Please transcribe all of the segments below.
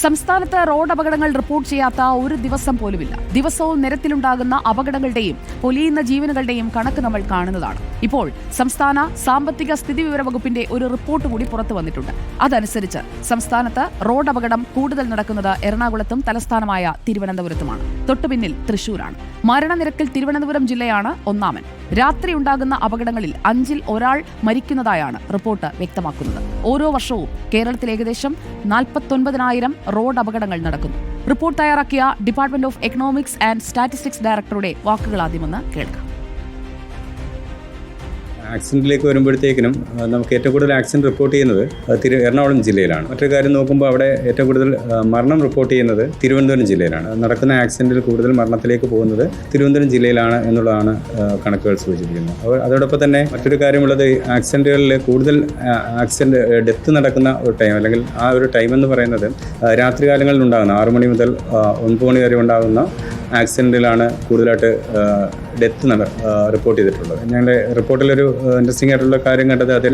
സംസ്ഥാനത്ത് റോഡ് അപകടങ്ങൾ റിപ്പോർട്ട് ചെയ്യാത്ത ഒരു ദിവസം പോലുമില്ല. ദിവസവും നിരത്തിലുണ്ടാകുന്ന അപകടങ്ങളുടെയും പൊലിയുന്ന ജീവനുകളുടെയും കണക്ക് നമ്മൾ കാണുന്നതാണ്. ഇപ്പോൾ സംസ്ഥാന സാമ്പത്തിക സ്ഥിതിവിവര വകുപ്പിന്റെ ഒരു റിപ്പോർട്ട് കൂടി പുറത്തു വന്നിട്ടുണ്ട്. അതനുസരിച്ച് സംസ്ഥാനത്ത് റോഡ് അപകടം കൂടുതൽ നടക്കുന്നത് എറണാകുളത്തും തലസ്ഥാനമായ തിരുവനന്തപുരത്തുമാണ്. തൊട്ടുപിന്നിൽ തൃശൂരാണ്. മരണനിരക്കിൽ തിരുവനന്തപുരം ജില്ലയാണ് ഒന്നാമൻ. രാത്രി ഉണ്ടാകുന്ന അപകടങ്ങളിൽ 5-ൽ ഒരാൾ മരിക്കുന്നതായാണ് റിപ്പോർട്ട് വ്യക്തമാക്കുന്നത്. ഓരോ വർഷവും കേരളത്തിൽ ഏകദേശം 49,000 റോഡ് അപകടങ്ങൾ നടക്കുന്നു. റിപ്പോർട്ട് തയ്യാറാക്കിയ department of economics and statistics ഡയറക്ടറുടെ വാക്കുകൾ ആദ്യമൊന്ന് കേൾക്കാം. ആക്സിഡന്റിലേക്ക് വരുമ്പോഴത്തേക്കിനും നമുക്ക് ഏറ്റവും കൂടുതൽ ആക്സിഡന്റ് റിപ്പോർട്ട് ചെയ്യുന്നത് എറണാകുളം ജില്ലയിലാണ്. മറ്റൊരു കാര്യം നോക്കുമ്പോൾ അവിടെ ഏറ്റവും കൂടുതൽ മരണം റിപ്പോർട്ട് ചെയ്യുന്നത് തിരുവനന്തപുരം ജില്ലയിലാണ്. നടക്കുന്ന ആക്സിഡന്റിൽ കൂടുതൽ മരണത്തിലേക്ക് പോകുന്നത് തിരുവനന്തപുരം ജില്ലയിലാണ് എന്നുള്ളതാണ് കണക്കുകൾ സൂചിപ്പിക്കുന്നത്. അതോടൊപ്പം തന്നെ മറ്റൊരു കാര്യമുള്ളത് ആക്സിഡന്റുകളിൽ കൂടുതൽ ആക്സിഡന്റ് ഡെത്ത് നടക്കുന്ന ഒരു ടൈം, അല്ലെങ്കിൽ ആ ഒരു ടൈം എന്ന് പറയുന്നത് രാത്രികാലങ്ങളിൽ ഉണ്ടാകുന്ന 6 മണി മുതൽ 9 മണി വരെ ഉണ്ടാകുന്ന ആക്സിഡന്റിലാണ് കൂടുതലായിട്ട് ഡെത്ത് റിപ്പോർട്ട് ചെയ്തിട്ടുള്ളത്. ഞങ്ങളുടെ റിപ്പോർട്ടിലൊരു ഇൻട്രസ്റ്റിംഗ് ആയിട്ടുള്ള കാര്യം കണ്ടത് അതിൽ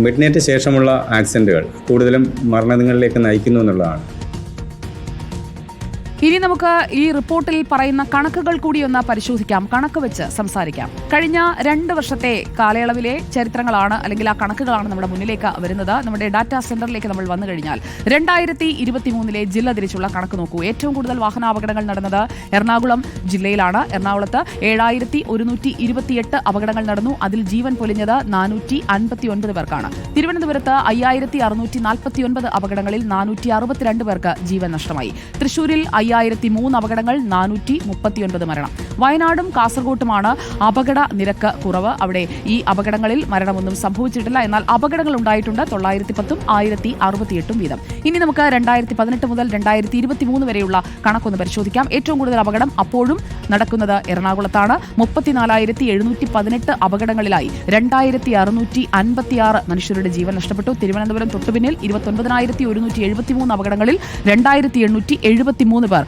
മിഡ്നൈറ്റ് ശേഷമുള്ള ആക്സിഡന്റുകൾ കൂടുതലും മരണങ്ങളിലേക്ക് നയിക്കുന്നു എന്നുള്ളതാണ്. ഇനി നമുക്ക് ഈ റിപ്പോർട്ടിൽ പറയുന്ന കണക്കുകൾ കൂടി ഒന്ന് പരിശോധിക്കാം, കണക്ക് വെച്ച് സംസാരിക്കാം. കഴിഞ്ഞ 2 വർഷത്തെ കാലയളവിലെ ചരിത്രങ്ങളാണ്, അല്ലെങ്കിൽ ആ കണക്കുകളാണ് നമ്മുടെ മുന്നിലേക്ക് വരുന്നത്. നമ്മുടെ ഡാറ്റാ സെന്ററിലേക്ക് നമ്മൾ വന്നു കഴിഞ്ഞാൽ 2023 ജില്ല തിരിച്ചുള്ള കണക്ക് നോക്കൂ. ഏറ്റവും കൂടുതൽ വാഹനാപകടങ്ങൾ നടന്നത് എറണാകുളം ജില്ലയിലാണ്. എറണാകുളത്ത് 7,128 അപകടങ്ങൾ നടന്നു. അതിൽ ജീവൻ പൊലിഞ്ഞത് 459 പേർക്കാണ്. തിരുവനന്തപുരത്ത് 5,649 അപകടങ്ങളിൽ 462 പേർക്ക് ജീവൻ നഷ്ടമായി. തൃശൂരിൽ 5,003 അപകടങ്ങൾ, 439 മരണം. വയനാടും കാസർഗോട്ടുമാണ് അപകട നിരക്ക് കുറവ്. അവിടെ ഈ അപകടങ്ങളിൽ മരണമൊന്നും സംഭവിച്ചിട്ടില്ല. എന്നാൽ അപകടങ്ങൾ ഉണ്ടായിട്ടുണ്ട് 910ഉം 1,068 വീതം. ഇനി നമുക്ക് 2018 മുതൽ 2023 വരെയുള്ള കണക്കൊന്ന് പരിശോധിക്കാം. ഏറ്റവും കൂടുതൽ അപകടം അപ്പോഴും നടക്കുന്നത് എറണാകുളത്താണ്. 34,718 അപകടങ്ങളിലായി 2,656 മനുഷ്യരുടെ ജീവൻ നഷ്ടപ്പെട്ടു. തിരുവനന്തപുരം തൊട്ടുപിന്നിൽ 29,173 അപകടങ്ങളിൽ 2,873 പേർ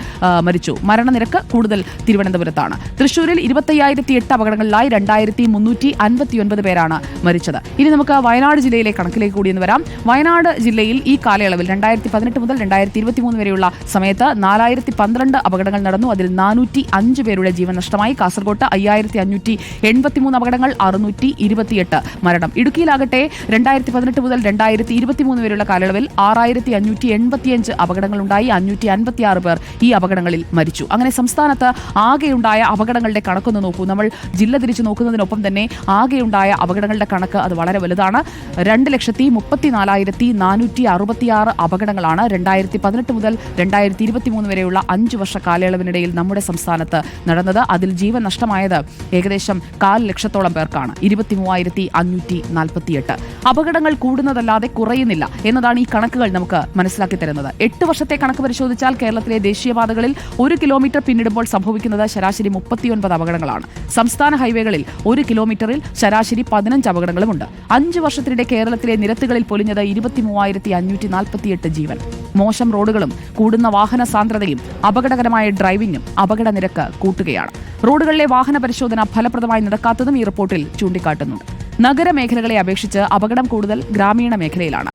മരിച്ചു. മരണനിരക്ക് കൂടുതൽ തിരുവനന്തപുരത്താണ്. തൃശൂരിൽ 25,008 അപകടങ്ങളിലായി 2,359 പേരാണ് മരിച്ചത്. ഇനി നമുക്ക് വയനാട് ജില്ലയിലെ കണക്കിലേക്ക് കൂടി വരാം. വയനാട് ജില്ലയിൽ ഈ കാലയളവിൽ 2018 മുതൽ 2023 വരെയുള്ള സമയത്ത് 4,012 അപകടങ്ങൾ നടന്നു. അതിൽ 405 പേരുടെ ജീവൻ നഷ്ടമായി. കാസർഗോട്ട് 5,583 അപകടങ്ങൾ, 628 മരണം. ഇടുക്കിയിലാകട്ടെ 2018 മുതൽ 2023 വരെയുള്ള കാലയളവിൽ 6,585 അപകടങ്ങളുണ്ടായി. 556 പേർ ഈ അപകടങ്ങളിൽ മരിച്ചു. അങ്ങനെ സംസ്ഥാനത്ത് ആകെയുണ്ടായ അപകടങ്ങളുടെ കണക്കൊന്ന് നോക്കൂ. നമ്മൾ ജില്ല തിരിച്ചു നോക്കുന്നതിനൊപ്പം തന്നെ ആകെയുണ്ടായ അപകടങ്ങളുടെ കണക്ക് അത് വളരെ വലുതാണ്. 2,34,466 അപകടങ്ങളാണ് 2018 മുതൽ 2023 വരെയുള്ള 5 വർഷ കാലയളവിനിടയിൽ നമ്മുടെ സംസ്ഥാനത്ത് നടന്നത്. അതിൽ ജീവൻ നഷ്ടമായത് ഏകദേശം 1,00,000 പേർക്കാണ്. 23,548. അപകടങ്ങൾ കൂടുന്നതല്ലാതെ കുറയുന്നില്ല എന്നതാണ് ഈ കണക്കുകൾ നമുക്ക് മനസ്സിലാക്കി തരുന്നത്. 8 വർഷത്തെ കണക്ക് പരിശോധിച്ചാൽ കേരളത്തിലെ ദേശീയപാതകളിൽ 1 കിലോമീറ്റർ പിന്നിടുമ്പോൾ സംഭവിക്കുന്നത് ശരാശരി 39 അപകടങ്ങളാണ്. സംസ്ഥാന ഹൈവേകളിൽ 1 കിലോമീറ്ററിൽ ശരാശരി 15 അപകടങ്ങളുമുണ്ട്. 5 വർഷത്തിനിടെ കേരളത്തിലെ നിരത്തുകളിൽ പൊലിഞ്ഞത് 23,548 ജീവൻ. മോശം റോഡുകളും കൂടുന്ന വാഹന സാന്ദ്രതയും അപകടകരമായ ഡ്രൈവിംഗും അപകട നിരക്ക് കൂട്ടുകയാണ്. റോഡുകളിലെ വാഹന പരിശോധന ഫലപ്രദമായി നടക്കാത്തതും ഈ റിപ്പോർട്ടിൽ ചൂണ്ടിക്കാട്ടുന്നുണ്ട്. നഗരമേഖലകളെ അപേക്ഷിച്ച് അപകടം കൂടുതൽ ഗ്രാമീണ മേഖലയിലാണ്.